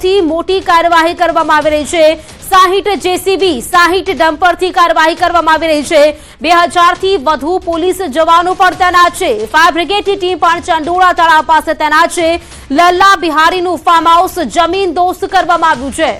તરફથી મોટી કાર્યવાહી કરવામાં આવી રહી છે। 60 જેસીબી 60 ડમ્પરથી કાર્યવાહી કરવામાં આવી રહી છે। 2000 થી વધુ પોલીસ જવાનો પણ તૈનાત છે। ફાયર બ્રિગેડની ટીમ પણ ચંડોળા તળાવ પાસે તૈનાત છે। લલ્લા બિહારીનું ફાર્મ હાઉસ જમીન દોસ્ત કરવામાં આવ્યું છે।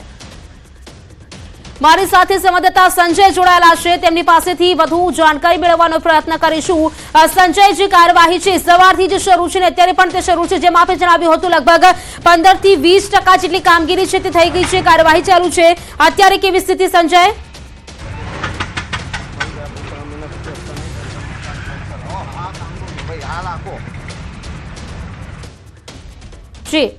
મારી સાથે સંવાદદાતા સંજય જોડાયેલા છે, તેમની પાસેથી વધુ જાણકારી મેળવવાનો પ્રયત્ન કરીશું। સંજય, જે કાર્યવાહી છે સવારથી જ શરૂ છે ને અત્યારે પણ તે શરૂ છે, જેમ આપે જણાવ્યું હતું લગભગ 15 થી 20% જેટલી કામગીરી છે તે થઈ ગઈ છે, કાર્યવાહી ચાલુ છે। અત્યારે કેવી સ્થિતિ સંજય? જી,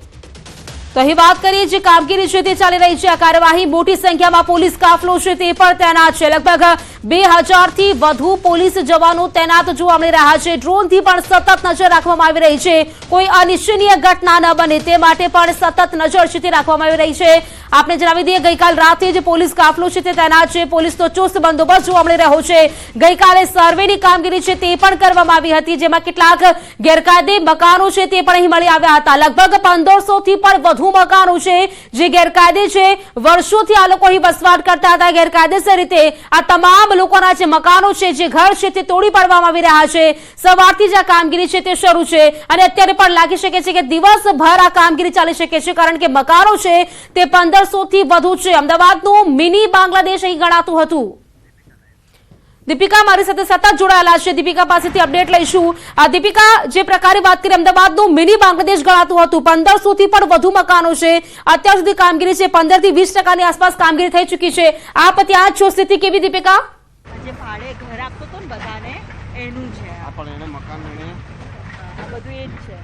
તો અહીં વાત કરીએ જે કામગીરી છે તે ચાલી રહી છે। આ કાર્યવાહી મોટી સંખ્યામાં પોલીસ કાફલો છે તે પણ તૈનાત છે। લગભગ 2000 થી વધુ પોલીસ જવાનો તૈનાત જોવા મળી રહ્યા છે। ડ્રોનથી પણ સતત નજર રાખવામાં આવી રહી છે, કોઈ અનિચ્છનીય ઘટના ન બને તે માટે પણ સતત નજર છે તે રાખવામાં આવી રહી છે। આપને જણાવી દઈએ, ગઈકાલ રાતે જ પોલીસ કાફલો છે તે તૈનાત છે, પોલીસનો ચુસ્ત બંદોબસ્ત જોવા મળી રહ્યો છે। ગઈકાલે સર્વેની કામગીરી છે તે પણ કરવામાં આવી હતી, જેમાં કેટલાક ગેરકાયદે મકાનો છે તે પણ અહીં મળી આવ્યા હતા। લગભગ 1500 થી પણ વધુ મકાનો છે જે ગેરકાયદે છે, વર્ષોથી આ લોકો અહીં વસવાટ કરતા હતા ગેરકાયદેસર રીતે। આ તમામ લોકોના જે મકાનો છે, જે ઘર છે તે તોડી પાડવામાં આવી રહ્યા છે। સવારથી જ આ કામગીરી છે તે શરૂ છે અને અત્યારે પણ લાગી શકે છે કે દિવસભર આ કામગીરી ચાલી શકે છે, કારણ કે મકાનો છે તે 1500 થી વધુ છે। અમદાવાદનું મિની બાંગ્લાદેશ અહીં ગણાતું હતું। દીપિકા મારી સાથે સતત જોડાયેલા છે, દીપિકા પાસેથી અપડેટ લઈશું। દીપિકા, જે પ્રકારે વાત કરી, અમદાવાદનું મિની બાંગ્લાદેશ ગણાતું હતું, 1500 થી પણ વધુ મકાનો છે, અત્યાર સુધી કામગીરી છે 15 થી 20% ની આસપાસ કામગીરી થઈ ચૂકી છે। આપ ત્યાં જ છો, સ્થિતિ કેવી દીપિકા? જે ભાડે ઘર આપતો હતો ને બધાને એનું છે, પણ એને મકાન એને આ બધું એ જ છે।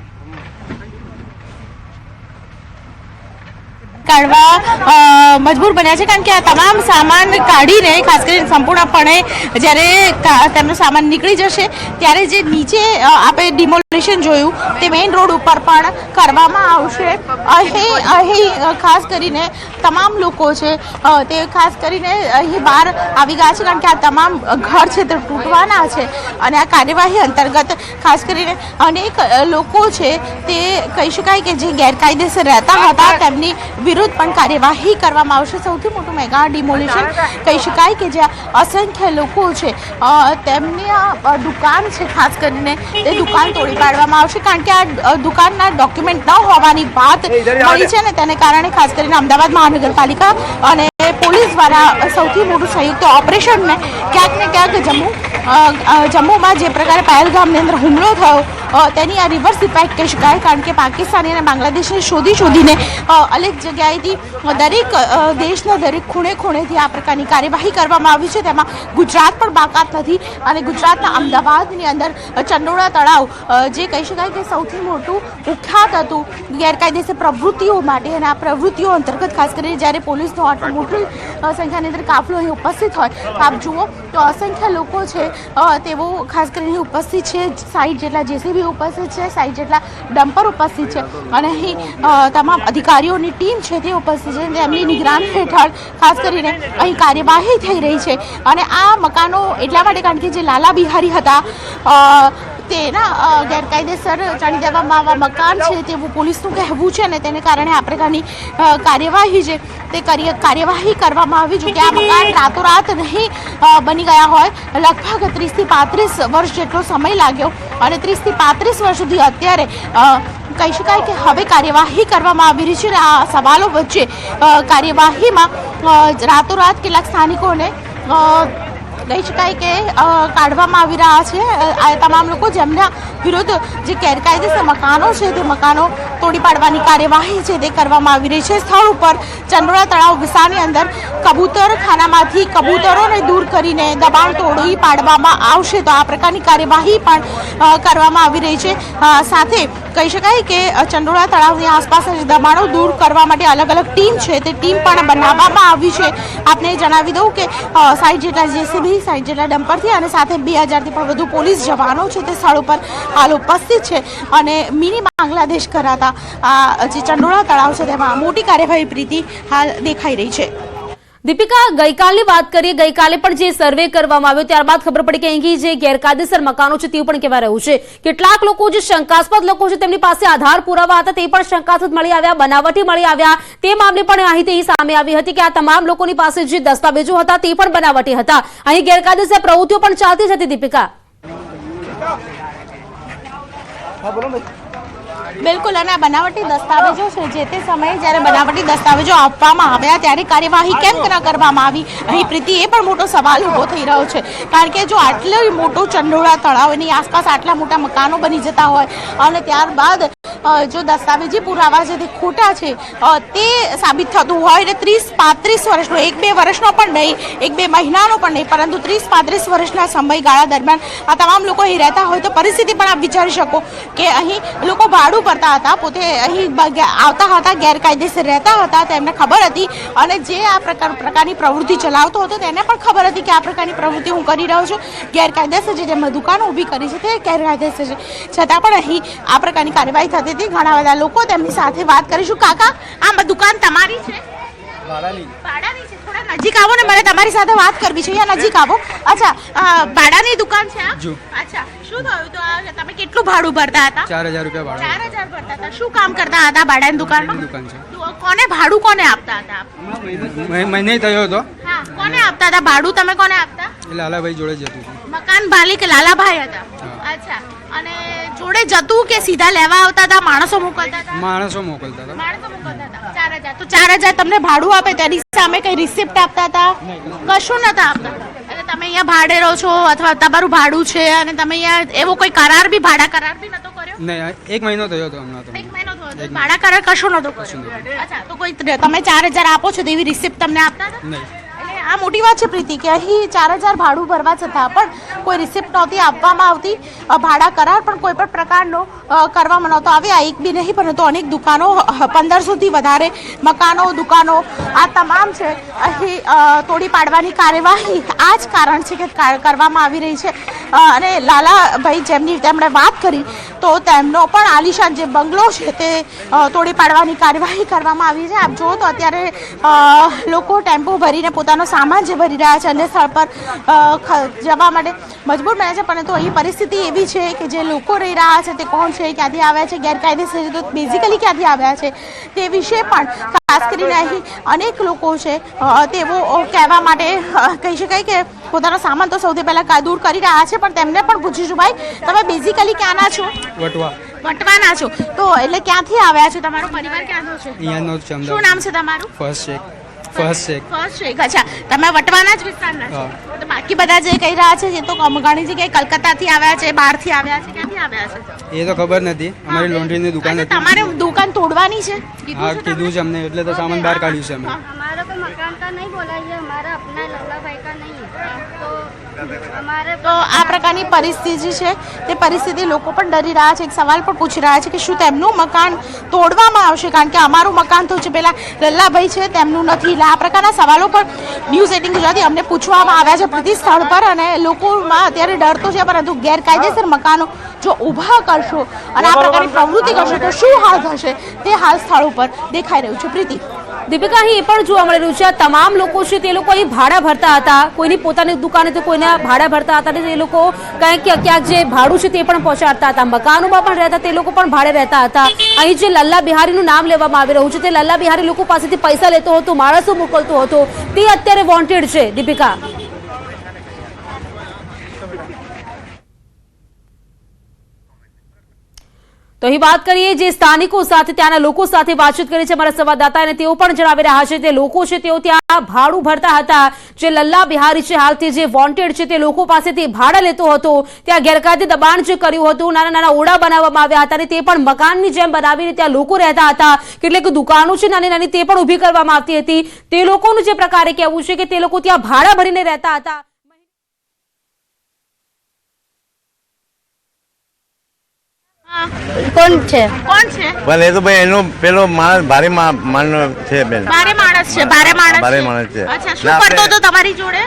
કાઢવા મજબૂર બન્યા છે, કારણ કે આ તમામ સામાન કાઢીને, ખાસ કરીને સંપૂર્ણપણે જ્યારે તેમનો સામાન નીકળી જશે ત્યારે જે નીચે આપણે ડિમોલિશન જોયું તે મેઇન રોડ ઉપર પણ કરવામાં આવશે। અહીં ખાસ કરીને તમામ લોકો છે તે ખાસ કરીને અહીં બહાર આવી ગયા છે, કારણ કે આ તમામ ઘર છે તે તૂટવાના છે અને આ કાર્યવાહી અંતર્ગત ખાસ કરીને અનેક લોકો છે તે કહી શકાય કે જે ગેરકાયદેસર રહેતા હતા તેમની વિરુદ્ધ પણ કાર્યવાહી કરવામાં આવશે। સૌથી મોટું મેગા ડિમોલિશન કહી શકાય કે જ્યાં અસંખ્ય લોકો છે તેમની આ દુકાન છે, ખાસ કરીને તે દુકાન તોડી પાડવામાં આવશે, કારણ કે આ દુકાનના ડોક્યુમેન્ટ ન હોવાની વાત મળી છે ને તેને કારણે ખાસ કરીને અમદાવાદ મહાનગરપાલિકા અને પોલીસ દ્વારા સૌથી મોટું સંયુક્ત ઓપરેશનને ક્યાંક ને ક્યાંક જમ્મુમાં જે પ્રકારે પહેલગામની અંદર હુમલો થયો તેની આ રિવર્સ ઇફેક્ટ કહી શકાય, કારણ કે પાકિસ્તાની અને બાંગ્લાદેશને શોધીને અનેક જગ્યાએથી દરેક દેશના દરેક ખૂણેથી આ પ્રકારની કાર્યવાહી કરવામાં આવી છે। તેમાં ગુજરાત પણ બાકાત નથી અને ગુજરાતના અમદાવાદની અંદર ચંડોળા તળાવ જે કહી શકાય કે સૌથી મોટું કુખ્યાત હતું ગેરકાયદેસર પ્રવૃત્તિઓ માટે, અને આ પ્રવૃત્તિઓ અંતર્ગત ખાસ કરીને જ્યારે પોલીસનો આટલો મોટી સંખ્યાની અંદર કાફલો અહીં ઉપસ્થિત હોય તો આપ જુઓ તો અસંખ્ય લોકો છે તેઓ ખાસ કરીને ઉપસ્થિત છે। 60 જેટલા જેસીબી ઉપસ્થિત છે, 60 જેટલા ડમ્પર ઉપસ્થિત છે અને અહીં તમામ અધિકારીઓની ટીમ છે તે ઉપસ્થિત છે। તેમની નિગરાની હેઠળ ખાસ કરીને અહીં કાર્યવાહી થઈ રહી છે અને આ મકાનો એટલા માટે કારણ કે જે લાલા બિહારી હતા તેના ગેરકાયદેસર ચાલી દેવામાં આવા મકાન છે તેવું પોલીસનું કહેવું છે અને તેને કારણે આ પ્રકારની કાર્યવાહી છે તે કાર્યવાહી કરવામાં આવી। જો કે આ મકાન રાતોરાત નહીં બની ગયા હોય, લગભગ 30 થી 35 વર્ષ જેટલો સમય લાગ્યો અને 30 થી 35 વર્ષ સુધી અત્યારે કહી શકાય કે હવે કાર્યવાહી કરવામાં આવી રહી છે અને આ સવાલો વચ્ચે કાર્યવાહીમાં રાતોરાત કેટલાક સ્થાનિકોને કહી શકાય કે કાઢવામાં આવી રહ્યા છે। આ તમામ લોકો જેમના વિરુદ્ધ જે ગેરકાયદેસર મકાનો છે તે મકાનો તોડી પાડવાની કાર્યવાહી છે તે કરવામાં આવી રહી છે। સ્થળ ઉપર ચંડોળા તળાવ વિસ્તારની અંદર કબૂતરખાનામાંથી કબૂતરોને દૂર કરીને દબાણ તોડી પાડવામાં આવશે, તો આ પ્રકારની કાર્યવાહી પણ કરવામાં આવી રહી છે। સાથે કહી શકાય કે ચંડોળા તળાવની આસપાસ દબાણો દૂર કરવા માટે અલગ અલગ ટીમ છે તે ટીમ પણ બનાવવામાં આવી છે। આપને જણાવી દઉં કે 60 જેટલા જેસીબી, 60 જેટલા ડમ્પરથી અને સાથે 2000 થી પણ વધુ પોલીસ જવાનો છે તે સ્થળ ઉપર હાલ ઉપસ્થિત છે અને મિની બાંગ્લાદેશ કરાતા આ જે ચંડોળા તળાવ છે તેમાં મોટી કાર્યવાહી પ્રીતિ હાલ દેખાઈ રહી છે। દીપિકા, ગઈકાલની વાત કરીએ, ગઈકાલે પણ જે સર્વે કરવામાં આવ્યો ત્યારબાદ ખબર પડી કે અહીં જે ગેરકાયદેસર મકાનો છે તેવું પણ કહેવા રહ્યું છે. કેટલાક લોકો જે શંકાસ્પદ લોકો છે તેમની પાસે આધાર પુરાવા હતા તે પણ શંકાસ્પદ મળી આવ્યા, બનાવટી મળી આવ્યા. તે મામલે પણ માહિતી સામે આવી હતી કે આ તમામ લોકોની પાસે જે દસ્તાવેજો હતા તે પણ બનાવટી હતા. અહીં ગેરકાયદેસર પ્રવૃત્તિઓ પણ ચાલતી જ હતી. દીપિકા, બિલકુલ, અને આ બનાવટી દસ્તાવેજો છે જે તે સમયે જ્યારે બનાવટી દસ્તાવેજો આપવામાં આવ્યા ત્યારે કાર્યવાહી કેમ ન કરવામાં આવી, અહીં પ્રીતિ એ પણ મોટો સવાલ ઊભો થઈ રહ્યો છે. કારણ કે જો આટલો મોટો ચંડોળા તળાવની આસપાસ આટલા મોટા મકાનો બની જતા હોય અને ત્યારબાદ જો દસ્તાવેજી પુરાવા છે તે ખોટા છે તે સાબિત થતું હોય ને 30-35 વર્ષનો, 1-2 વર્ષનો પણ નહીં, 1-2 મહિનાનો પણ નહીં, પરંતુ 30-35 વર્ષના સમયગાળા દરમિયાન આ તમામ લોકો અહીં રહેતા હોય તો પરિસ્થિતિ પણ આપ વિચારી શકો કે અહીં લોકો ભાડું ભરતા હતા, પોતે અહીં આવતા હતા, ગેરકાયદેસર રહેતા હતા, તેમને ખબર હતી, અને જે આ પ્રકારની પ્રવૃત્તિ ચલાવતો હતો તેને પણ ખબર હતી કે આ પ્રકારની પ્રવૃત્તિ હું કરી રહ્યો છું, ગેરકાયદેસર છે, જેમાં દુકાનો ઊભી કરી છે તે ગેરકાયદેસર છે, છતાં પણ અહીં આ પ્રકારની કાર્યવાહી થતી. ઘણા બધા લોકો તેમની સાથે વાત કરીશું. કાકા, આ દુકાન તમારી છે? ભાડાની છે. થોડા નજીક આવો ને, મારે તમારી સાથે વાત કરવી છે. અહીંયા નજીક આવો. અચ્છા, ભાડાની દુકાન છે આ? અચ્છા, શું થયું તો તમે કેટલું ભાડું ભરતા હતા? 4000 રૂપિયા ભાડું. 4000 ભરતા હતા. શું કામ કરતા હતા ભાડાની દુકાનમાં? દુકાન છે. કોને ભાડું કોને આપતા હતા? મહિને થયો હતો. હા, કોને આપતા હતા ભાડું? તમે કોને આપતા? લાલાભાઈ જોડે જતું હતું. મકાન માલિક લાલાભાઈ હતા. અચ્છા, અને જોડે જતું કે સીધા લેવા આવતા હતા? માણસો મોકલતા હતા? માણસો મોકલતા હતા. માણસો મોકલતા હતા. 4000. તો 4000 તમને ભાડું આપે તેની સામે કઈ રિસિપ્ટ આપતા હતા? કશું નતા આપતા. એટલે તમે અહીંયા ભાડે રહો છો અથવા તમારું ભાડું છે અને તમે અહીંયા એવો કોઈ કરાર બી, ભાડા કરાર બી નતો કર્યો? નહીં, 1 મહિનો થયો હતો હમણાં તો. 1 મહિનો થયો હતો. ભાડા કરાર કશું નતો કર્યો? અચ્છા, તો કોઈ તમે 4000 આપો છો તેવી રિસિપ્ટ તમને આપતા હતા? નહીં. આ મોટી વાત છે પ્રીતિ કે અહીં 4000 ભાડું ભરવા છતાં પણ કોઈ રિસિપ્ટ નહોતી આપવામાં આવતી, ભાડા કરાર પણ કોઈ પણ પ્રકારનો કરવામાં નહોતો આવ્યો. એક બી નહીં પરંતુ અનેક દુકાનો, 1500થી વધારે મકાનો, દુકાનો આ તમામ છે અહીં તોડી પાડવાની કાર્યવાહી આ જ કારણ છે કે કરવામાં આવી રહી છે. અને લાલાભાઈ જેમની તેમણે વાત કરી તો તેમનો પણ આલિશાન જે બંગલો છે તે તોડી પાડવાની કાર્યવાહી કરવામાં આવી છે. આપ જુઓ તો અત્યારે લોકો ટેમ્પો ભરીને પોતાનો સામાન જે ભરી રહ્યા છે અન્ય સ્થળ પર જવા માટે મજબૂર બન્યા છે. પરંતુ અહીં પરિસ્થિતિ એવી છે કે જે લોકો રહી રહ્યા છે તે કોણ છે, ક્યાંથી આવ્યા છે, ગેરકાયદેસર તો બેઝિકલી ક્યાંથી આવ્યા છે તે વિશે પણ ખાસ કરીને અહીં અનેક લોકો છે તેઓ કહેવા માટે કહી શકાય કે પોતાનો સામાન તો સૌથી પહેલા દૂર કરી રહ્યા છે. પણ તેમને પણ પૂછીશું, ભાઈ તમે બેઝિકલી ક્યાંના છો? વટવાના છો. તો એટલે ક્યાંથી આવ્યા છો? તમારો પરિવાર ક્યાંનો છે? અહીંયાનો જ છે. શું નામ છે તમારું? ફર્સ્ટ શેખ. અચ્છા, તમે વટવાના જ વિસ્તારના છો? તો બાકી બધા જે કહી રહ્યા છે એ તો ઘણી જગ્યાએ કલકત્તાથી આવ્યા છે, બહારથી આવ્યા છે, ક્યાંથી આવ્યા છે એ તો ખબર નથી. અમારી લોન્ડ્રીની દુકાન હતી. તમારે દુકાન તોડવાની છે? હા, કીધું છે અમને, એટલે તો સામાન બહાર કાઢ્યું છે અમે. हमारा कोई मकान का नहीं बोला, ये हमारा अपना लल्ला भाई का नहीं है, तो हमारे તો આ પ્રકારની પરિસ્થિતિ છે તે પરિસ્થિતિ લોકો પણ ડરી રહ્યા છે. એક સવાલ પણ પૂછી રહ્યા છે કે શું તેમનું મકાન તોડવામાં આવશે, કારણ કે અમારું મકાન તો છે પેલા લલ્લાભાઈ છે તેમનું નથી. એટલે આ પ્રકારના સવાલો પણ ન્યૂઝ 18 ગુજરાતી અમને પૂછવામાં આવ્યા છે પ્રતિ સ્થળ પર. અને લોકોમાં અત્યારે ડર તો છે, પરંતુ ગેરકાયદેસર મકાનો જો ઊભા કરશો અને આ પ્રકારની પ્રવૃત્તિ કરશો તો શું હાલ થશે તે હાલ સ્થળ ઉપર દેખાઈ રહ્યું છે. પ્રીતિ, દીપિકા, અહીં એ પણ જોવા મળી રહ્યું છે આ તમામ લોકો છે તે લોકો અહીં ભાડા ભરતા હતા, કોઈની પોતાની દુકાને તો કોઈના ભાડા ભરતા હતા. એ લોકો કંઈક ક્યાંક જે ભાડું છે તે પણ પહોંચાડતા હતા, મકાનોમાં પણ રહેતા તે લોકો પણ ભાડે રહેતા હતા. અહીં જે લલ્લા બિહારીનું નામ લેવામાં આવી રહ્યું છે તે લલ્લા બિહારી લોકો પાસેથી પૈસા લેતો હતો, માણસો મોકલતો હતો, તે અત્યારે વોન્ટેડ છે. દીપિકા, તો અહીં વાત કરીએ જે સ્થાનિકો સાથે, ત્યાંના લોકો સાથે વાતચીત કરી છે અમારા સંવાદદાતા, અને તેઓ પણ જણાવી રહ્યા છે તે લોકો છે તેઓ ત્યાં ભાડું ભરતા હતા. જે લલ્લા બિહારી છે હાલથી જે વોન્ટેડ છે તે લોકો પાસેથી ભાડા લેતો હતો, ત્યાં ગેરકાયદે દબાણ જે કર્યું હતું, નાના નાના ઓરડા બનાવવામાં આવ્યા હતા અને તે પણ મકાનની જેમ બનાવીને ત્યાં લોકો રહેતા હતા. કેટલીક દુકાનો છે નાની નાની તે પણ ઊભી કરવામાં આવતી હતી. તે લોકોનું જે પ્રકારે કહેવું છે કે તે લોકો ત્યાં ભાડા ભરીને રહેતા હતા. कौन छे? કોણ છે? ભલે એ તો ભાઈ એનો પેલો માણસ ભારે માણનો છે બેન. મારે માણસ માણસ છે, ભારે માણસ ભારે છે. માણસ છે. અચ્છા, ને શું કરતો હતો તમારી જોડે?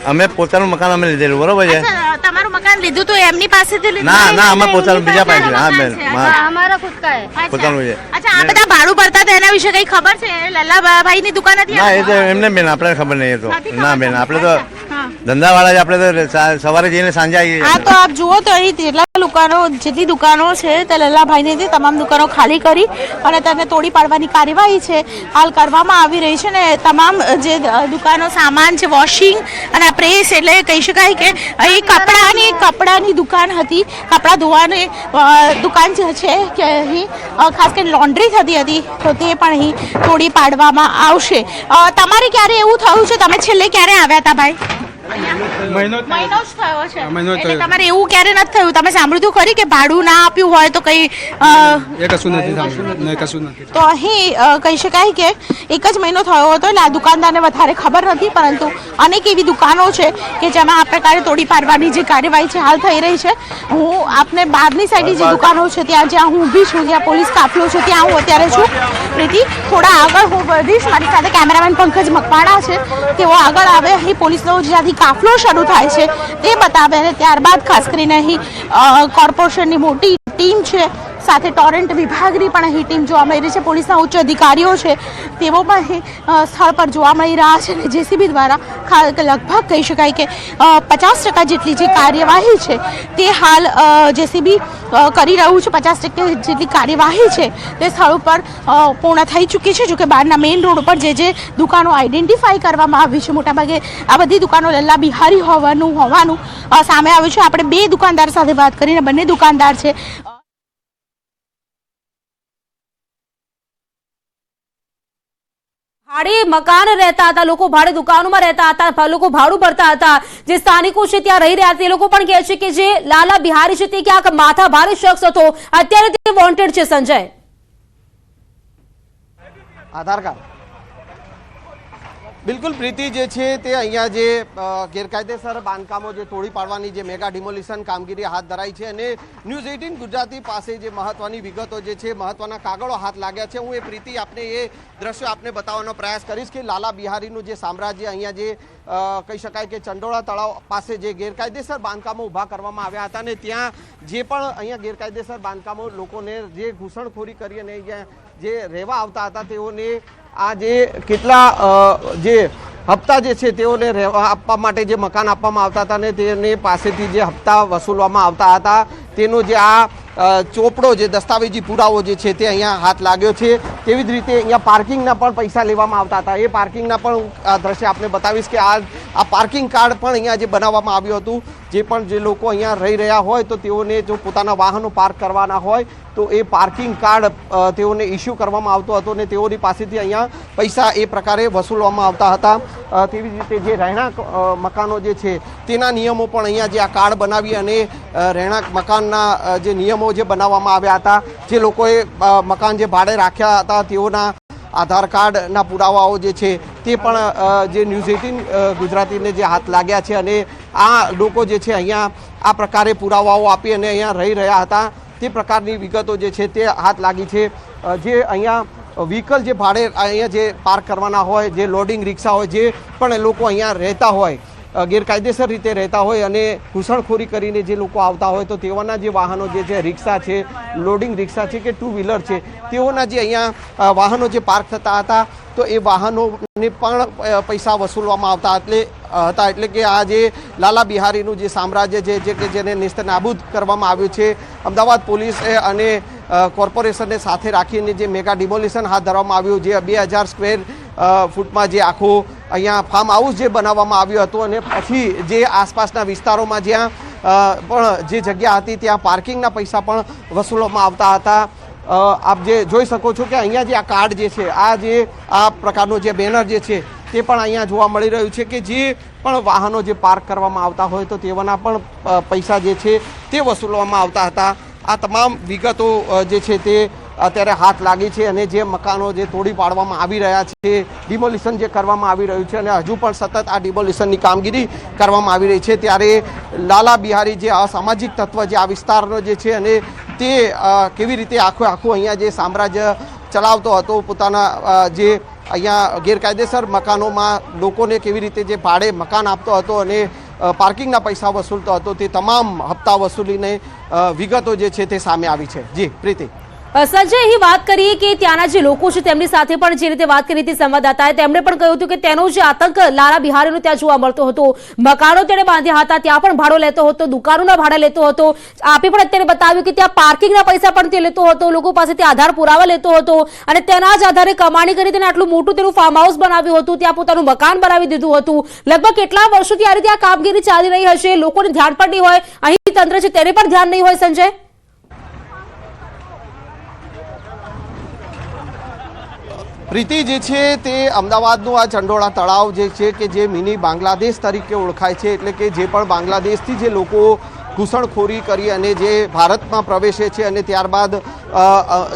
અમે પોતાનું મકાન અમે લીધેલું, બરોબર છે? અચ્છા, તમારું મકાન લીધું તો એમની પાસેથી લીધું? ના ના, અમે પોતાનું બીજા પાસે. હા બેન, हाँ, हमारा खुद का है અચ્છા. પોતાનું છે. અચ્છા, આ બધા ભાડું ભરતા હતા એના વિશે કઈ ખબર છે? લલ્લાભાઈ ની દુકાન હતી? ના, એ તો એમને બેન આપણે ખબર નહીં. એ તો નથી ખબર ના બેન, તમને? આપણે તો હા. ધંધાવાળા જ. આપણે તો સવારે જઈને સાંજે આવીએ. હા, તો આપ જુઓ તો અહીં જેટલી દુકાનો છે તે લલ્લાભાઈને તમામ દુકાનો ખાલી કરી અને તેને તોડી પાડવાની કાર્યવાહી છે હાલ કરવામાં આવી રહી છે. ને તમામ જે દુકાનો સામાન છે, વોશિંગ અને પ્રેસ, એટલે કહી શકાય કે અહીં કપડાની દુકાન હતી, કપડાં ધોવાની દુકાન જે છે કે અહીં ખાસ કરીને લોન્ડ્રી થતી હતી, તો તે પણ અહીં તોડી પાડવામાં આવશે. તમારે ક્યારે એવું થયું છે? તમે છેલ્લે ક્યારે આવ્યા હતા ભાઈ? મહિનો મહિનો જ થયો છે. મહિનો જ એટલે થયો. તમારે એવું ક્યારે નથી થયું? તમે સાંભળ્યું ખરી કે ભાડું ના આપ્યું હોય તો કઈ એ કશું નથી થયું. નહીં, કશું નથી. તો અહીં કહી શકાય કે એક જ મહિનો થયો હતો એટલે આ દુકાનદારને વધારે ખબર નથી, પરંતુ અનેક એવી દુકાનો છે કે જેમાં આ પ્રકારે તોડી પાડવાની જે કાર્યવાહી છે હાલ થઈ રહી છે. હું આપને બહારની સાઈડની જે દુકાનો છે ત્યાં જ્યાં હું ઊભી છું, જ્યાં પોલીસ કાફલો છે ત્યાં હું અત્યારે છું. પ્રીતિ, થોડા આગળ હું વધીશ. મારી સાથે કેમેરામેન પંકજ મકવાણા છે, તેઓ આગળ આવે, અહીં પોલીસનો જ્યાંથી કાફલો શરૂ થાય છે તે બતાવે અને ત્યારબાદ ખાસ કરીને અહીં કોર્પોરેશનની મોટી ટીમ છે, સાથે ટોરેન્ટ વિભાગની પણ અહીં ટીમ જોવા મળી રહી છે. પોલીસના ઉચ્ચ અધિકારીઓ છે તેઓ પણ અહીં સ્થળ પર જોવા મળી રહ્યા છે અને જેસીબી દ્વારા લગભગ કહી શકાય કે 50% જેટલી જે કાર્યવાહી છે તે હાલ જેસીબી કરી રહ્યું છે. 50% જેટલી કાર્યવાહી છે તે સ્થળ ઉપર પૂર્ણ થઈ ચૂકી છે. જોકે બહારના મેઇન રોડ ઉપર જે દુકાનો આઈડેન્ટિફાઈ કરવામાં આવી છે, મોટાભાગે આ બધી દુકાનો લલ્લા બિહારી હોવાનું સામે આવ્યું છે. આપણે બે દુકાનદાર સાથે વાત કરીને, બંને દુકાનદાર છે. ભાડે મકાન રહેતા હતા લોકો, ભાડે દુકાનોમાં રહેતા હતા લોકો, ભાડું ભરતા હતા. જે સ્થાનિકો છે ત્યાં રહી રહ્યા તે લોકો પણ કહે છે કે જે લાલા બિહારી છે તે ક્યાંક માથા ભારે શખ્સ હતો, અત્યારે તે વોન્ટેડ છે. સંજય, આધાર કાર્ડ બિલકુલ પ્રીતિ જે છે તે અહીંયા જે ગેરકાયદેસર બાંધકામો જે તોડી પાડવાની જે મેગા ડિમોલિશન કામગીરી હાથ ધરાઈ છે અને ન્યૂઝ 18 ગુજરાતી પાસે જે મહત્વની વિગતો જે છે, મહત્વના કાગળો હાથ લાગ્યા છે, હું એ પ્રીતિ આપને એ દ્રશ્યો આપને બતાવવાનો પ્રયાસ કરીશ કે લાલા બિહારીનું જે સામ્રાજ્ય અહીંયા જે કહી શકાય કે ચંડોળા તળાવ પાસે જે ગેરકાયદેસર બાંધકામો ઊભા કરવામાં આવ્યા હતા ને ત્યાં જે પણ અહીંયા ગેરકાયદેસર બાંધકામો લોકોને જે ઘૂસણખોરી કરી અને અહીંયા જે રહેવા આવતા હતા તેઓને આ જે કેટલા જે હપ્તા જે છે તેઓને રહેવા આપવા માટે જે મકાન આપવામાં આવતા હતા ને તેની પાસેથી જે હપ્તા વસૂલવામાં આવતા હતા તેનો જે આ ચોપડો જે દસ્તાવેજી પુરાવો જે છે તે અહીંયા હાથ લાગ્યો છે. તેવી જ રીતે અહીંયા પાર્કિંગના પણ પૈસા લેવામાં આવતા હતા. એ પાર્કિંગના પણ દ્રશ્ય આપને બતાવીશ કે આ પાર્કિંગ કાર્ડ પણ અહીંયા જે બનાવવામાં આવ્યું હતું. જે પણ જે લોકો અહીંયા રહી રહ્યા હોય તો તેઓને જો પોતાના વાહનો પાર્ક કરવાના હોય તો એ પાર્કિંગ કાર્ડ તેઓને ઇસ્યુ કરવામાં આવતો હતો ને તેઓની પાસેથી અહીંયા પૈસા એ પ્રકારે વસૂલવામાં આવતા હતા. તેવી જ રીતે જે રહેણાંક મકાનો જે છે તેના નિયમો પણ અહીંયા જે આ કાર્ડ બનાવી અને રહેણાંક મકાનના જે નિયમો જે બનાવવામાં આવ્યા હતા, જે લોકોએ મકાન જે ભાડે રાખ્યા હતા તેઓના આધાર કાર્ડના પુરાવાઓ જે છે તે પણ જે ન્યૂઝ 18 ગુજરાતીને જે હાથ લાગ્યા છે અને આ લોકો જે છે અહીંયા આ પ્રકારે પુરાવાઓ આપી અને અહીંયા રહી રહ્યા હતા તે પ્રકારની વિગતો જે છે તે હાથ લાગી છે. જે અહીંયા વ્હીકલ જે ભાડે અહીંયા જે પાર્ક કરવાના હોય, જે લોડિંગ રિક્ષા હોય, જે પણ લોકો અહીંયા રહેતા હોય, ગેરકાયદેસર રીતે રહેતા હોય અને ઘૂસણખોરી કરીને જે લોકો આવતા હોય તો તેઓના જે વાહનો જે છે, રિક્ષા છે, લોડિંગ રિક્ષા છે કે ટુ વ્હીલર છે, તેઓના જે અહીંયા વાહનો જે પાર્ક થતા હતા તો એ વાહનોને પણ પૈસા વસૂલવામાં આવતા હતા. એટલે કે આ જે લાલા બિહારીનું જે સામ્રાજ્ય છે કે જેને નેસ્તનાબૂદ કરવામાં આવ્યું છે, અમદાવાદ પોલીસ અને કોર્પોરેશનને સાથે રાખીને જે મેગા ડિમોલિશન હાથ ધરવામાં આવ્યું, જે 2000 સ્ક્વેર ફૂટમાં જે આખું અહીંયા ફાર્મ હાઉસ જે બનાવવામાં આવ્યું હતું અને પછી જે આસપાસના વિસ્તારોમાં જ્યાં પણ જે જગ્યા હતી ત્યાં પાર્કિંગના પૈસા પણ વસૂલવામાં આવતા હતા. આપ જે જોઈ શકો છો કે અહીંયા જે આ કાર્ડ જે છે, આ પ્રકારનું જે બેનર જે છે તે પણ અહીંયા જોવા મળી રહ્યું છે કે જે પણ વાહનો જે પાર્ક કરવામાં આવતા હોય તો તેઓના પણ પૈસા જે છે તે વસૂલવામાં આવતા હતા. આ તમામ વિગતો જે છે તે અત્યારે હાથ લાગી છે અને જે મકાનો જે તોડી પાડવામાં આવી રહ્યા છે, ડિમોલિશન જે કરવામાં આવી રહ્યું છે અને હજુ પણ સતત આ ડિમોલિશનની કામગીરી કરવામાં આવી રહી છે, ત્યારે લાલા બિહારી જે અસામાજિક તત્વ જે આ વિસ્તારનો જે છે અને તે કેવી રીતે આખું અહીંયા જે સામ્રાજ્ય ચલાવતો હતો, પોતાના જે અહીંયા ગેરકાયદેસર મકાનોમાં લોકોને કેવી રીતે જે ભાડે મકાન આપતો હતો અને પાર્કિંગના પૈસા વસૂલતો હતો તે તમામ હપ્તા વસૂલીને વિગતો જે છે તે સામે આવી છે. જી પ્રીતિ. સંજય, અહીં વાત કરીએ કે ત્યાંના જે લોકો છે તેમની સાથે પણ જે રીતે વાત કરી હતી સંવાદદાતાએ, તેમણે પણ કહ્યું હતું કે તેનો જે આતંક લાલા બિહારીનો ત્યાં જોવા મળતો હતો. મકાનો તેણે બાંધ્યા હતા, ત્યાં પણ ભાડો લેતો હતો, દુકાનોના ભાડા લેતો હતો. આપે પણ અત્યારે બતાવ્યું કે ત્યાં પાર્કિંગના પૈસા પણ તે લેતો હતો, લોકો પાસેથી આધાર પુરાવા લેતો હતો અને તેના જ આધારે કમાણી કરી તેને આટલું મોટું તેનું ફાર્મ હાઉસ બનાવ્યું હતું, ત્યાં પોતાનું મકાન બનાવી દીધું હતું. લગભગ કેટલા વર્ષોથી આ રીતે આ કામગીરી ચાલી રહી હશે, લોકોને ધ્યાન પણ નહીં હોય, અહીં તંત્ર છે તેને પણ ધ્યાન નહીં હોય. સંજય, પ્રીતિ જે છે તે અમદાવાદનું આ ચંડોળા તળાવ જે છે કે જે મિની બાંગ્લાદેશ તરીકે ઓળખાય છે, એટલે કે જે પણ બાંગ્લાદેશથી જે લોકો ઘૂસણખોરી કરી અને જે ભારતમાં પ્રવેશે છે અને ત્યારબાદ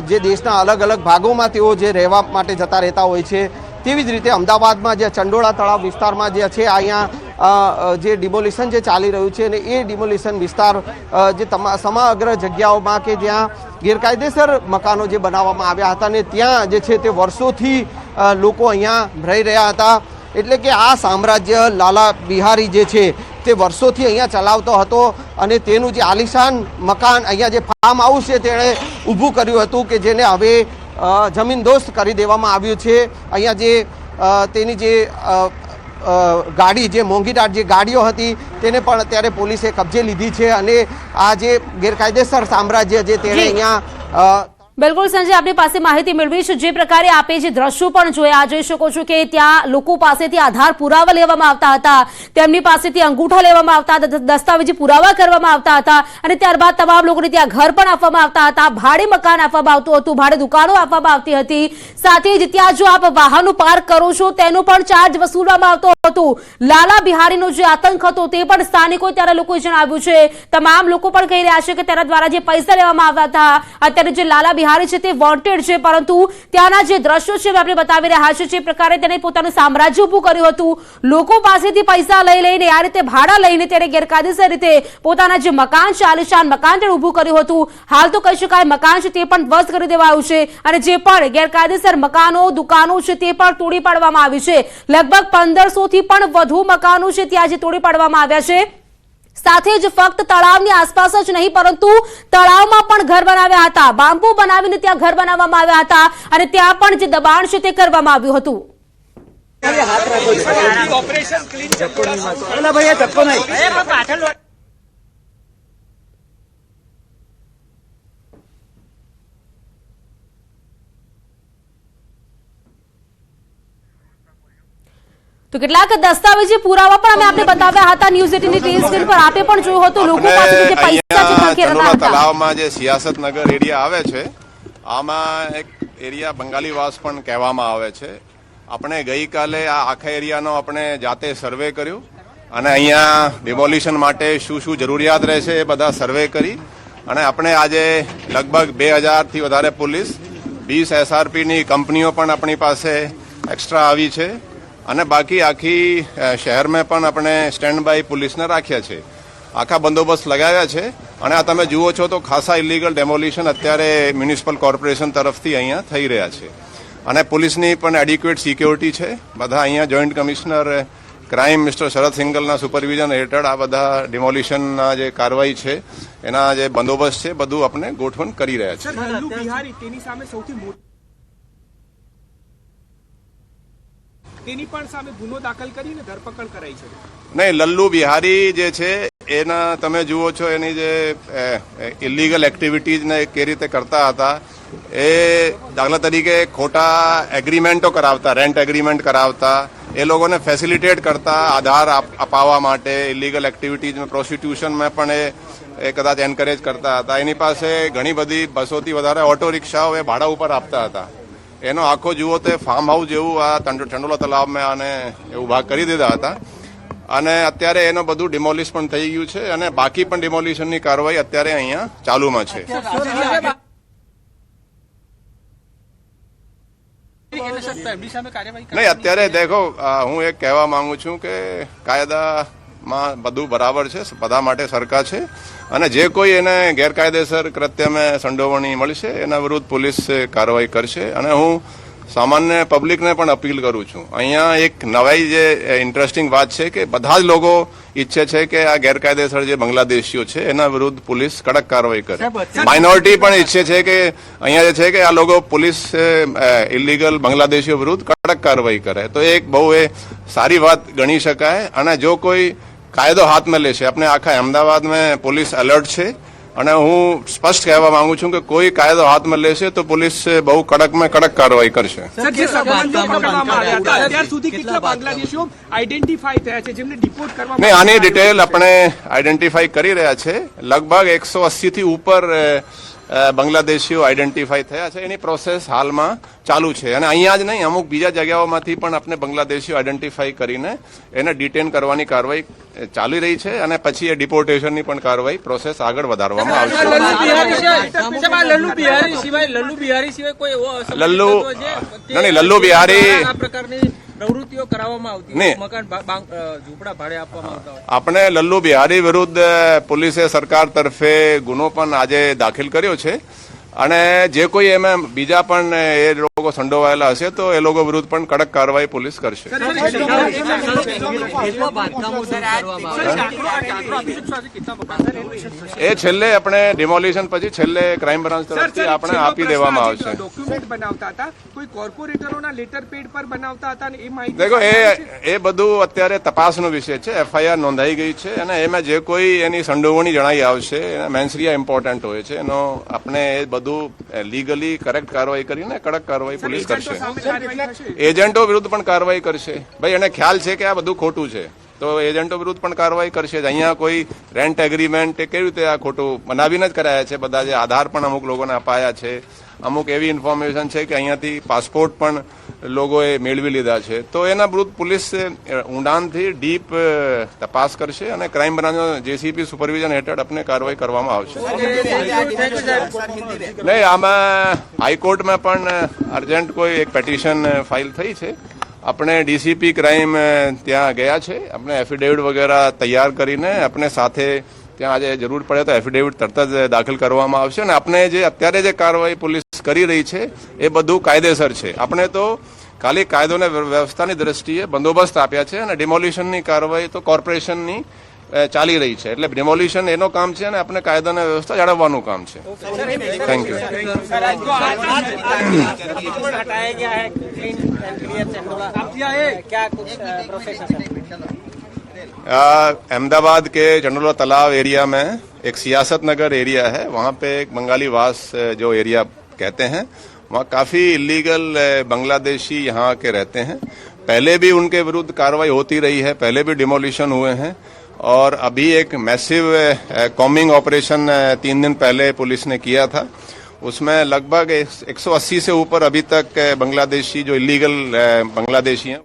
જે દેશના અલગ અલગ ભાગોમાં તેઓ જે રહેવા માટે જતા રહેતા હોય છે, તેવી જ રીતે અમદાવાદમાં જે ચંડોળા તળાવ વિસ્તારમાં જે છે અહીંયા જે ડિમોલિશન જે ચાલી રહ્યું છે અને એ ડિમોલિશન વિસ્તાર જે સમગ્ર જગ્યાઓમાં કે જ્યાં ગેરકાયદેસર મકાનો જે બનાવવામાં આવ્યા હતા ને ત્યાં જે છે તે વર્ષોથી લોકો અહીંયા રહી રહ્યા હતા. એટલે કે આ સામ્રાજ્ય લાલા બિહારી જે છે તે વર્ષોથી અહીંયા ચલાવતો હતો અને તેનું જે આલિશાન મકાન અહીંયા જે ફાર્મ હાઉસ છે તેણે ઊભું કર્યું હતું કે જેને હવે જમીનદોસ્ત કરી દેવામાં આવ્યું છે. અહીંયા જે તેની જે ગાડી, જે મોંઘીદાર જે ગાડીઓ હતી તેને પણ અત્યારે પોલીસે કબજે લીધી છે અને આ જે ગેરકાયદેસર સામ્રાજ્ય જે તેણે અહીંયા બિલકુલ સંજય, આપની પાસે માહિતી મેળવી છે. જે પ્રકારે આપે જે દ્રશ્યો પણ જોયા, જોઈ શકો છો કે ત્યાં લોકો પાસેથી આધાર પુરાવા લેવામાં આવતા હતા, તેમની પાસેથી અંગૂઠા લેવામાં આવતા હતા, દસ્તાવેજી પુરાવા કરવામાં આવતા હતા અને ત્યારબાદ તમામ લોકોને ત્યાં ઘર પણ આપવામાં આવતા હતા, ભાડે મકાન આપવામાં આવતું હતું, ભાડે દુકાનો આપવામાં આવતી હતી. સાથે જ ત્યાં જો આપ વાહનો પાર્ક કરો છો તેનો પણ ચાર્જ વસૂલવામાં આવતો હતો. લાલા બિહારીનો જે આતંક હતો તે પણ સ્થાનિકો ત્યારે લોકોએ જણાવ્યું છે. તમામ લોકો પણ કહી રહ્યા છે કે તેના દ્વારા જે પૈસા લેવામાં આવ્યા હતા, અત્યારે જે લાલા બિહારી છે તે વોન્ટેડ છે, પરંતુ ત્યાંના જે દ્રશ્યો છે આપણે બતાવી રહ્યા છે, જે પ્રકારે તેને પોતાનું સામ્રાજ્ય ઊભું કર્યું હતું, લોકો પાસેથી પૈસા લઈને આ રીતે ભાડા લઈને તેને ગેરકાયદેસર રીતે પોતાના જે મકાન છે, આલિશાન મકાન તેને ઊભું કર્યું હતું. હાલ તો કહી શકાય મકાન છે તે પણ ધ્વસ્ત કરી દેવાયું છે અને જે પણ ગેરકાયદેસર મકાનો, દુકાનો છે તે પણ તોડી પાડવામાં આવી છે. લગભગ 1500 થી પણ વધુ મકાનો છે ત્યાં જે તોડી પાડવામાં આવ્યા છે. સાથે જ ફક્ત તળાવની આસપાસ જ નહીં પરંતુ તળાવમાં પણ ઘર બનાવ્યા હતા, બાંબુ બનાવીને ત્યાં ઘર બનાવવામાં આવ્યા હતા અને ત્યાં પણ જે દબાણ છે તે કરવામાં આવ્યું હતું. તો કેટલાક દસ્તાવેજી પુરાવા પણ અમે આપને બતાવ્યા હતા ન્યૂઝ 18 ની ટીવી સ્ક્રીન પર. આપે પણ જોયું હતું લોકો પાસેથી જે પૈસા છે ખંખેરતા હતા. તળાવમાં જે સિયાસતનગર એરિયા આવે છે, આમાં એક એરિયા બંગાળીવાસ પણ કહેવામાં આવે છે. આપણે ગઈકાલે આ આખા એરિયાનો આપણે જાતે સર્વે કર્યું અને અહીંયા ડિમોલિશન માટે શું શું જરૂરિયાત રહેશે એ બધા સર્વે કરી અને આપણે આજે લગભગ 2000 થી વધારે પોલીસ, 20 SRPની કંપનીઓ પણ આપણી પાસે એક્સ્ટ્રા આવી છે અને બાકી આખી શહેરમાં પણ આપણે સ્ટેન્ડ બાય પોલીસને રાખ્યા છે, આખા બંદોબસ્ત લગાવ્યા છે. અને આ તમે જુઓ છો તો ખાસા ઇલીગલ ડેમોલિશન અત્યારે મ્યુનિસિપલ કોર્પોરેશન તરફથી અહીંયા થઈ રહ્યા છે અને પોલીસની પણ એડિક્વેટ સિક્યોરિટી છે. બધા અહીંયા જોઈન્ટ કમિશનર ક્રાઇમ મિસ્ટર શરદ સિંગલના સુપરવિઝન હેઠળ આ બધા ડિમોલિશનના જે કાર્યવાહી છે એના જે બંદોબસ્ત છે બધું આપણે ગોઠવણ કરી રહ્યા છે. તેની પણ સામે ગુનો દાખલ કરીને ધરપકડ કરાઈ છે. નહીં, લલ્લુ બિહારી જે છે એના તમે જુઓ છો એની જે ઇલીગલ એક્ટિવિટીઝને કઈ રીતે કરતા હતા, એ દાખલા તરીકે ખોટા એગ્રીમેન્ટો કરાવતા, રેન્ટ એગ્રીમેન્ટ કરાવતા, એ લોકોને ફેસિલિટેટ કરતા આધાર અપાવવા માટે, ઇલીગલ એક્ટિવિટીઝમાં પ્રોસ્ટિટ્યુશનમાં પણ એ કદાચ એન્કરેજ કરતા હતા. એની પાસે ઘણી બધી 200 થી વધારે ઓટો રિક્ષાઓ એ ભાડા ઉપર આપતા હતા. એનો આખો જુઓ તે ફાર્મ હાઉસ જેવું આ ચંડોળા તલાવમાં આને ઉભા કરી દીધા હતા અને અત્યારે એનું બધું ડિમોલિશ પણ થઈ ગયું છે અને બાકી પણ ડિમોલિશનની કાર્યવાહી અત્યારે અહીંયા ચાલુમાં છે. નહીં, અત્યારે દેખો, હું એક કહેવા માંગુ છું કે કાયદામાં બધું બરાબર છે, બધા માટે સરખા છે અને જે કોઈ એને ગેરકાયદેસર કૃત્યમાં સંડોવણી મળશે એના વિરુદ્ધ પોલીસ કાર્યવાહી કરશે અને હું સામાન્ય પબ્લિકને પણ અપીલ કરું છું. અહીંયા એક નવાઈ જે ઇન્ટરેસ્ટિંગ વાત છે કે બધા જ લોકો ઈચ્છે છે કે આ ગેરકાયદેસર જે બાંગ્લાદેશીઓ છે એના વિરુદ્ધ પોલીસ કડક કાર્યવાહી કરે. માઇનોરિટી પણ ઈચ્છે છે કે અહીંયા જે છે કે આ લોકો પોલીસ ઇલીગલ બાંગ્લાદેશીઓ વિરુદ્ધ કડક કાર્યવાહી કરે. તો એક બહુ એ સારી વાત ગણી શકાય. અને જો કોઈ કાયદો હાથમાં લેશે, આપણે આખા અમદાવાદમાં પોલીસ એલર્ટ છે અને હું સ્પષ્ટ કહેવા માંગુ છું કે કોઈ કાયદો હાથમાં લેશે તો પોલીસ બહુ કડકમાં કડક કાર્યવાહી કરશે. સર, જે સંબંધો પકડવામાં આવ્યા હતા, અત્યાર સુધી કેટલા બાંગ્લાદેશીઓ આઈડેન્ટિફાઈ થયા છે જેમને ડિપોર્ટ કરવામાં નહીં, આની ડિટેલ આપણે આઈડેન્ટિફાઈ કરી રહ્યા છે. લગભગ 180 થી ઉપર બાંગ્લાદેશીઓ આઈડેન્ટિફાઈ થયા છે. એની પ્રોસેસ હાલમાં ચાલુ છે અને અહીંયા જ નહીં, અમુક બીજા જગ્યાઓમાંથી પણ આપણે બાંગ્લાદેશીઓ આઈડેન્ટિફાઈ કરીને એને ડિટેન કરવાની કાર્યવાહી ચાલી રહી છે અને પછી એ ડિપોર્ટેશનની પણ કાર્યવાહી પ્રોસેસ આગળ વધારવામાં આવશે. લલ્લુ બિહારી પ્રવૃત્તિઓ કરાવવામાં આવતી, નહીં. મકાન ઝૂંપડા ભાડે આપવામાં આવતા હોય. આપણે લલ્લુ બિહારી વિરુદ્ધ પોલીસે સરકાર તરફે ગુનો પણ આજે દાખલ કર્યો છે અને જે કોઈ એમાં બીજા પણ એ લોકો સંડોવાયેલા હશે તો એ લોકો વિરુદ્ધ પણ કડક કાર્યવાહી પોલીસ કરશે. એ છેલ્લે આપણે ડિમોલિશન પછી છેલ્લે ક્રાઇમ બ્રાન્ચ તરફથી આપણે આપી દેવામાં આવશે. ડોક્યુમેન્ટ બનાવતા હતા, કોઈ કોર્પોરેટરોના લેટર પેડ પર બનાવતા હતા અને એ માહિતી દેખો એ બધું અત્યારે તપાસનો વિષય છે. એફઆઈઆર નોંધાઈ ગઈ છે અને એમાં જે કોઈ એની સંડોવણી જણાઈ આવશે, મેન્સરિયા ઇમ્પોર્ટન્ટ હોય છે, એનો આપણે એ બધું લીગલી કરેક્ટ કાર્યવાહી કરીને કડક કાર્યવાહી પોલીસ કરશે. એજન્ટો વિરુદ્ધ પણ કાર્યવાહી કરશે. ભાઈ એને ખ્યાલ છે કે આ બધું ખોટું છે તો એજન્ટો વિરુદ્ધ પણ કાર્યવાહી કરશે. અહીંયા કોઈ રેન્ટ એગ્રીમેન્ટ કેવી રીતે આ ખોટું બનાવીને જ કરાયા છે. બધા જે આધાર પણ અમુક લોકોને અપાયા છે, અમુક એવી ઇન્ફોર્મેશન છે કે અહીંયાથી પાસપોર્ટ પણ લોકોએ મેળવી લીધા છે. તો એના વિરુદ્ધ પોલીસ ઊંડાણથી ડીપ તપાસ કરશે અને ક્રાઇમ બ્રાન્ચના જેસીપી સુપરવિઝન હેઠળ આપણે કાર્યવાહી કરવામાં આવશે. નહીં, આમાં હાઈકોર્ટમાં પણ અર્જન્ટ કોઈ એક પેટિશન ફાઇલ થઈ છે. આપણે ડીસીપી ક્રાઇમ ત્યાં ગયા છે. આપણે એફિડેવિટ વગેરે તૈયાર કરીને આપણે સાથે ત્યાં આજે જરૂર પડે તો એફિડેવિટ તરત જ દાખલ કરવામાં આવશે અને આપણે જે અત્યારે જે કાર્યવાહી પોલીસ કરી રહી છે એ બધું કાયદેસર છે. આપણે તો ખાલી કાયદો અને વ્યવસ્થાની દ્રષ્ટિએ બંદોબસ્ત આપ્યા છે અને ડિમોલિશનની કાર્યવાહી તો કોર્પોરેશનની ચાલી રહી છે. એટલે ડિમોલિશન એનો કામ છે અને આપણે કાયદો અને વ્યવસ્થા જાળવવાનું કામ છે. Thank you. अहमदाबाद के चंडोला तालाब एरिया में एक सियासत नगर एरिया है. वहाँ पे एक बंगाली वास जो एरिया कहते हैं, वहाँ काफ़ी इलीगल बांग्लादेशी यहाँ के रहते हैं. पहले भी उनके विरुद्ध कार्रवाई होती रही है, पहले भी डिमोलिशन हुए हैं और अभी एक मैसिव कॉम्बिंग ऑपरेशन 3 दिन पहले पुलिस ने किया था. उसमें लगभग 180 से ऊपर अभी तक बांग्लादेशी जो इलीगल बांग्लादेशी हैं